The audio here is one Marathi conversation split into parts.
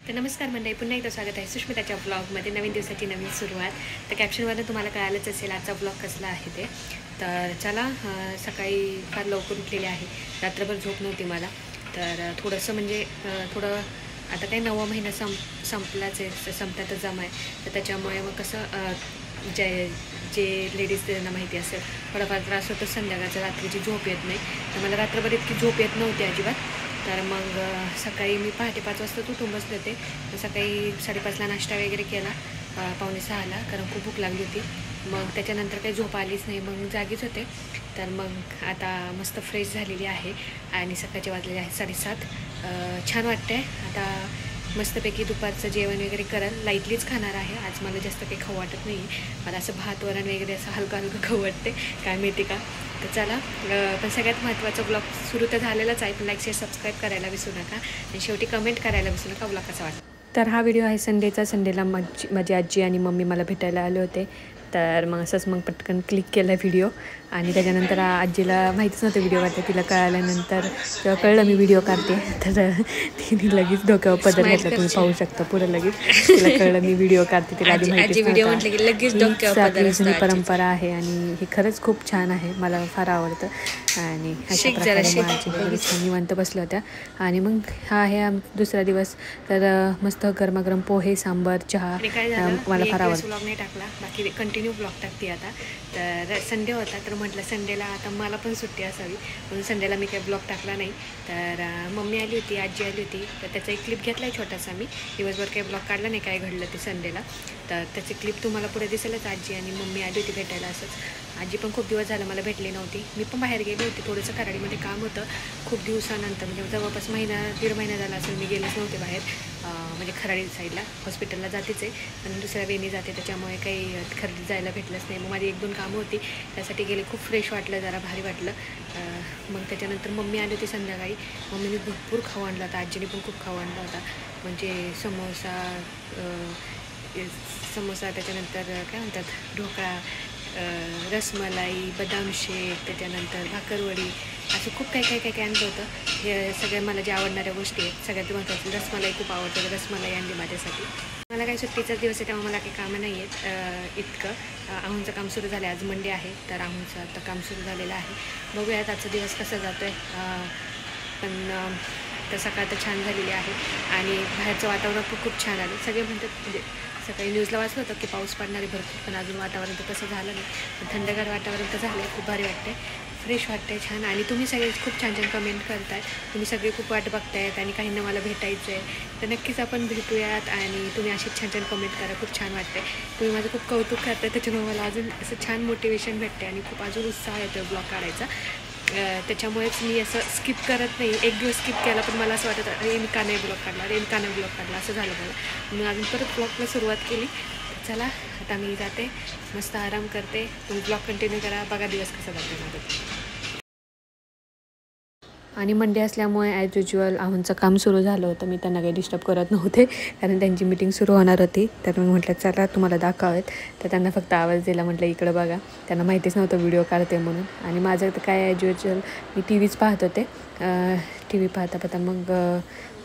तर नमस्कार मंडळी, पुन्हा एकदा स्वागत आहे सुष्मिताच्या ब्लॉगमध्ये. नवीन दिवसाची नवीन सुरुवात. तर कॅप्शनवरून तुम्हाला कळालंच असेल आजचा ब्लॉग कसला आहे ते. तर चला, सकाळी फार लवकर उठलेले आहे, रात्रभर झोप नव्हती मला. तर थोडंसं म्हणजे थोडं आता काही 9वा महिना संपलाच आहे, संपण्यातच जमा आहे. तर त्याच्यामुळे मग कसं जे लेडीज त्यांना माहिती असेल थोडाफार त्रास होतो संध्याकाळचा, रात्रीची झोप येत नाही. तर मला रात्रभर इतकी झोप येत नव्हती अजिबात. तर मग सकाळी मी पहाटे 5 वाजता उठून बसले होते. सकाळी 5:30ला नाश्ता वगैरे केला, 5:45ला, कारण खूप भूक लागली होती. मग त्याच्यानंतर काही झोप आलीच नाही, मग जागीच होते. तर मग आता मस्त फ्रेश झालेली आहे आणि सकाळचे वाजलेले आहेत 7:30. छान वाटतं आहे. आता मस्तपैकी दुपारचं जेवण वगैरे कराल, लाईटलीच खाणार आहे. आज मला जास्त काही खाऊ वाटत नाही. मला असं भात वरण वगैरे असं हलकं हलकं खाऊ वाटते, काय माहिती का. तर चला, पण सगळ्यात महत्त्वाचा ब्लॉग सुरू तर झालेलाच आहे, पण लाईक शेअर सबस्क्राईब करायला विसरू नका आणि शेवटी कमेंट करायला विसरू नका ब्लॉग कसा वाटतो. तर हा व्हिडिओ आहे संडेचा. संडेला माझी आजी आणि मम्मी मला भेटायला आले होते. तर मग असंच मग पटकन क्लिक केला व्हिडिओ. आणि त्याच्यानंतर आजीला माहितीच नव्हतं व्हिडिओ काढते. तिला कळाल्यानंतर जेव्हा कळलं मी व्हिडिओ काढते, तर तिने लगेच डोक्यावर पदर घेतला. तुम्ही पाहू शकता पुढं लगेच तिला कळलं मी व्हिडिओ काढते. तिला आधी माहिती जुनी परंपरा आहे आणि हे खरंच खूप छान आहे, मला फार आवडतं. आणि अशा प्रकारे आजी छान निवांत बसल्या होत्या. आणि मग हा आहे दुसरा दिवस. तर मस्त गरमागरम पोहे, सांबार, चहा मला फार आवडतं. ब्लॉग नाही टाकला, बाकी कंटिन्यू ब्लॉग टाकते आता. तर संडे होता, तर म्हटलं संडेला आता मला पण सुट्टी असावी, म्हणून संडेला मी काही ब्लॉग टाकला नाही. तर मम्मी आली होती, आजी आली होती. तर त्याचा एक क्लिप घेतला आहे छोटासा. मी दिवसभर काही ब्लॉग काढला नाही, काय घडलं ते संडेला. तर त्याची क्लिप तुम्हाला पुढे दिसेलच. आजी आणि मम्मी आली होती भेटायला. असंच आजी पण खूप दिवस झालं मला भेटली नव्हती. मी पण बाहेर गेली होती, थोडंसं कराडीमध्ये काम होतं खूप दिवसानंतर, म्हणजे जवळपास 1.5 महिना झाला असेल मी गेलेच नव्हते बाहेर. म्हणजे खराडी साईडला हॉस्पिटलला जातेच आहे, पण दुसऱ्या वेणी जाते, त्याच्यामुळे काही खरेदी जायला भेटलंच नाही. मग माझी 1-2 कामं होती, त्यासाठी गेले. खूप फ्रेश वाटलं, जरा भारी वाटलं. मग त्याच्यानंतर मम्मी आली होती संध्याकाळी. मम्मीने भरपूर खाऊ आणला होता, आजीने पण खूप खाऊ आणला होता. म्हणजे समोसा, त्याच्यानंतर काय म्हणतात ढोकळा, रसमलाई, बदाम शेक, त्याच्यानंतर भाकरवडी, असं खूप काय आणलं होतं. हे सगळ्या मला ज्या आवडणाऱ्या गोष्टी आहेत. सगळ्यात महत्त्वाची रसमलाई खूप आवडते, तर रसमलाई आणली माझ्यासाठी. मला काही सुट्टीचा दिवस आहे, त्यामुळे मला काही कामं नाही आहेत इतकं. आहूंचं काम सुरू झालं, आज मंडे आहे, तर आहूंचं आता काम सुरू झालेलं आहे. बघूयात आजचा दिवस कसा जातो आहे. पण तर सकाळ तर छान झालेली आहे आणि बाहेरचं वातावरण पण खूप छान आलं. सगळे म्हणतात, म्हणजे सकाळी न्यूजला वाचलं होतं की पाऊस पडणार आहे भरपूर, पण अजून वातावरण तर तसं झालं नाही. पण थंडगार वातावरण तर झालं आहे, खूप भारी वाटते, फ्रेश वाटते, छान. आणि तुम्ही सगळे खूप छान छान कमेंट करताय. तुम्ही सगळे खूप वाट बघतायत आणि काहींना मला भेटायचं आहे. तर नक्कीच आपण भेटूयात आणि तुम्ही अशीच छान छान कमेंट करा. खूप छान वाटते, तुम्ही माझं खूप कौतुक करताय, त्याच्यामुळे मला अजून असं छान मोटिवेशन भेटते आणि खूप अजून उत्साह येतो ब्लॉग काढायचा. त्याच्यामुळेच मी असं स्किप करत नाही. एक दिवस स्किप केला, पण मला असं वाटतं अरे मी का नाही ब्लॉग काढला, असं झालं मला. म्हणून अजून परत ब्लॉगला सुरुवात केली. चला, आता मी जाते, मस्त आराम करते. तुम्ही ब्लॉग कंटिन्यू करा, बघा दिवस कसा जातो माझं. आणि मंडे असल्यामुळे ॲज युज्युअल आहूंचं काम सुरू झालं होतं. मी त्यांना काही डिस्टर्ब करत नव्हते, कारण त्यांची मीटिंग सुरू होणार होती. तर मी म्हटलं चला तुम्हाला दाखवावेत. तर त्यांना फक्त आवाज दिला, म्हटलं इकडं बघा. त्यांना माहितीच नव्हतं व्हिडिओ काढते म्हणून. आणि माझं तर काय as usual me T which पाहत होते. टी व्ही पाहता मग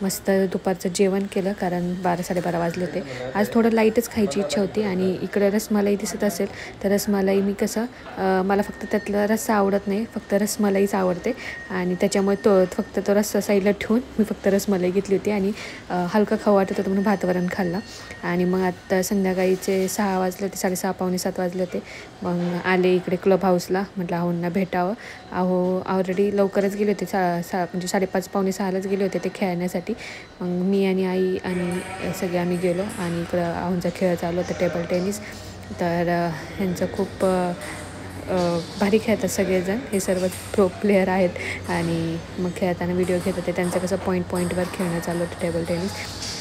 मस्त दुपारचं जेवण केलं, कारण 12-12:30 वाजले होते. आज थोडं लाईटच खायची इच्छा होती. आणि इकडं रसमलाई दिसत असेल तर रसमलाई मी कसं मला फक्त त्यातलं रस्सा आवडत नाही, फक्त रसमलाईच आवडते. आणि त्याच्यामुळे फक्त तो रस्सा साईडला ठेवून मी फक्त रसमलाई घेतली होती आणि हलका खाऊ वाटत होतं म्हणून भात वरण खाल्ला. आणि मग आता संध्याकाळीचे 6 वाजले होते, 6:30 पावणे-7 वाजले होते. मग आले इकडे क्लब हाऊसला, म्हटलं आहूंना भेटावं. ऑलरेडी लवकरच गेले होते, म्हणजे 5:30 पावणे-6लाच गेले होते ते खेळण्यासाठी. मग मी आणि आई आणि सगळे आम्ही गेलो आणि इकडं आहूंचा खेळ चालू होता, टेबल टेनिस. तर ह्यांचं खूप भारी खेळतात सगळेजण, हे सर्व प्रो प्लेयर आहेत. आणि मग खेळताना व्हिडिओ घेत होते. त्यांचं कसं पॉईंटवर खेळणं चालू होतं, टेबल टेनिस.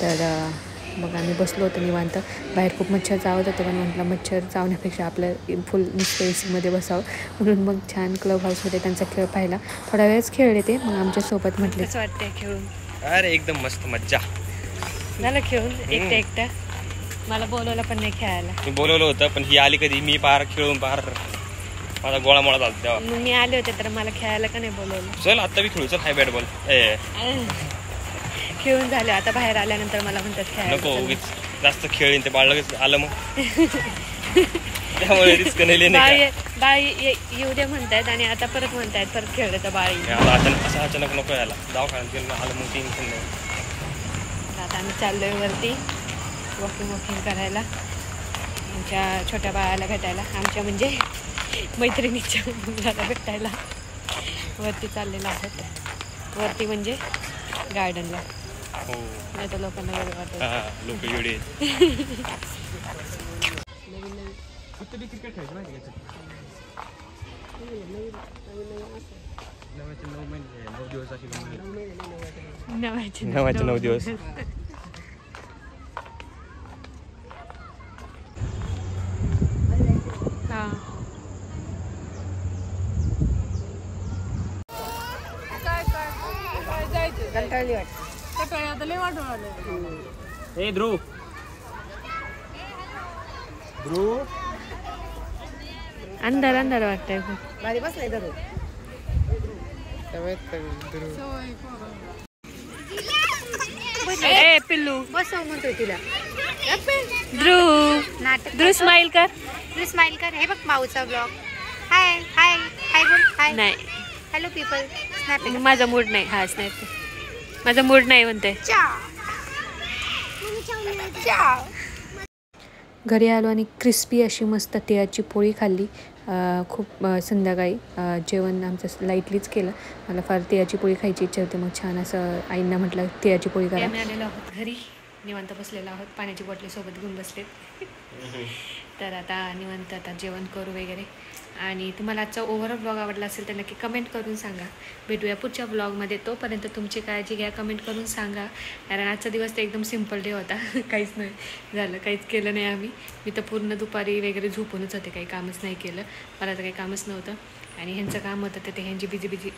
तर मग आम्ही बसलो होतो निवांत. बाहेर खूप मच्छर चावत होते, पण म्हटलं मच्छर चावण्यापेक्षा आपलं फुल एसीमध्ये बसावं, म्हणून मग छान क्लब हाऊसमध्ये त्यांचा खेळ पाहिला. थोडा वेळच खेळले ते, मग आमच्यासोबत म्हटले कसं वाटतंय खेळून. अरे एकदम मस्त मज्जा झालं खेळून. एकटं मला बोलवलं पण नाही खेळायला. मी बोलवलं होतं, पण ही आली कधी, मी पार खेळून पार माझा गोळा मोळा झाला तेव्हा. मग मी आले होते, तर मला खेळायला का नाही बोलवलं. चल आता बी खेळू, चल हाय बॅट बॉल. खेळून झालं, आता बाहेर आल्यानंतर मला म्हणतात नको खेळायला उगीच जास्त खेळीन ते बाळ लगेच आलं मग त्यामुळे रिस्क नाही लेणे बाळ येऊ दे म्हणतायत आणि आता परत म्हणतायत परत खेळलं तर बाळ येईल. आता अचानक असं अचानक नको यायला दवाखान्यात गेलं आलं मग टेन्शन नाही. आता आम्ही चाललोय वरती वॉकिंग करायला आमच्या छोट्या बाळाला भेटायला, आमच्या म्हणजे मैत्रिणीच्या मुलाला भेटायला वरती चाललेलं आहोत. वरती म्हणजे गार्डनला. हो नाही तर लोकांना वेगळं वाटतं. हां लोक येडे क्रिकेट खेळायचं माहिती का? नव्याचे 9 महिने 9 दिवस अशी नव्याचे 9 दिवस. हां कंटाळली वाटतं. ए ध्रुव अंधार वाटतंय खूप. भारी बसलाय धरून. ए पिल्लू बसव म्हणतोय तिला. ध्रुव स्माइल कर. तू स्माइल कर. हे बघ माऊचा ब्लॉग. हाय हाय हाय बोल. हाय नाही हॅलो पीपल. स्नॅप माझा मूड नाही. हा स्नॅप माझा मूड नाही म्हणते. घरी आलो आणि क्रिस्पी अशी मस्त तिळाची पोळी खाल्ली. खूप संध्याकाळी जेवण आमचं लाईटलीच केलं. मला फार तिळाची पोळी खायची इच्छा होती. मग छान असं आईंना म्हटलं तिळाची पोळी करा. आम्ही आलेलो आहोत घरी, निवांत बसलेलो आहोत, पाण्याची बॉटली सोबत घेऊन बसले. तर आता निवांत आता जेवण करू वगैरे. आणि तुम्हाला आजचा ओव्हरऑल ब्लॉग आवडला असेल तर नक्की कमेंट करून सांगा. भेटूया पुढच्या ब्लॉगमध्ये. तोपर्यंत तुमची काळजी घ्या, कमेंट करून सांगा. कारण आजचा दिवस तर एकदम सिम्पल डे होता. काहीच नाही झालं, काहीच केलं नाही आम्ही. मी तर पूर्ण दुपारी वगैरे झोपूनच होते, काही कामच नाही केलं. मला तर काही कामच नव्हतं आणि ह्यांचं काम होतं ते ह्यांची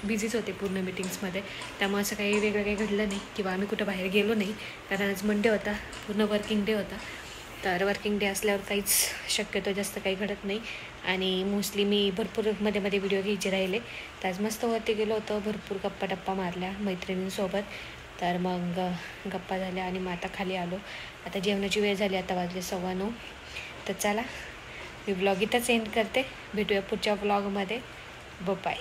बिझीच होते पूर्ण मीटिंग्समध्ये. त्यामुळे असं काही वेगळं काही घडलं नाही किंवा आम्ही कुठं बाहेर गेलो नाही. कारण आज मंडे होता, पूर्ण वर्किंग डे होता. तर वर्किंग डे असल्यावर काहीच शक्यतो जास्त काही घडत नाही. आणि मोस्टली मी भरपूर मध्ये व्हिडिओ घ्यायचे राहिले. तर आज मस्त वरती गेलो होतो, भरपूर गप्पा मारल्या मैत्रिणींसोबत. तर मग गप्पा झाल्या आणि मग आता खाली आलो. आता जेवणाची वेळ झाली, आता वाजले 9:15. तर चला मी ब्लॉग इथंच एंड करते. भेटूया पुढच्या ब्लॉगमध्ये. बाय.